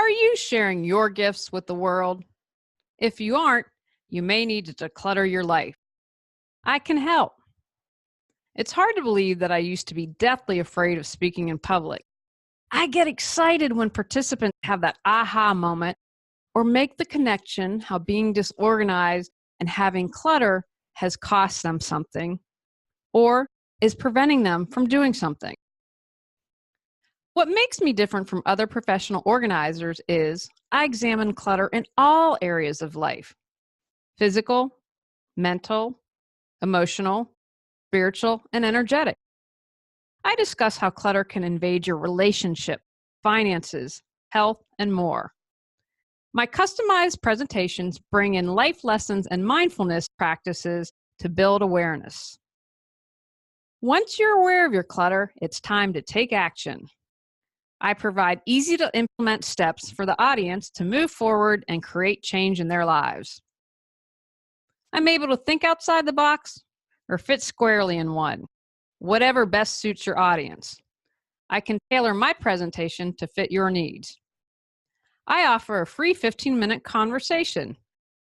Are you sharing your gifts with the world? If you aren't, you may need to declutter your life. I can help. It's hard to believe that I used to be deathly afraid of speaking in public. I get excited when participants have that aha moment or make the connection how being disorganized and having clutter has cost them something or is preventing them from doing something. What makes me different from other professional organizers is I examine clutter in all areas of life: physical, mental, emotional, spiritual, and energetic. I discuss how clutter can invade your relationship, finances, health, and more. My customized presentations bring in life lessons and mindfulness practices to build awareness. Once you're aware of your clutter, it's time to take action. I provide easy to implement steps for the audience to move forward and create change in their lives. I'm able to think outside the box or fit squarely in one, whatever best suits your audience. I can tailor my presentation to fit your needs. I offer a free 15-minute conversation.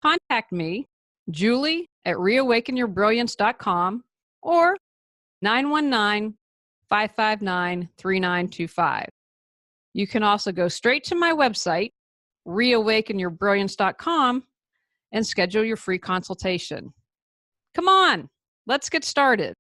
Contact me, Julie at reawakenyourbrilliance.com or 919-559-3925. You can also go straight to my website, reawakenyourbrilliance.com, and schedule your free consultation. Come on, let's get started.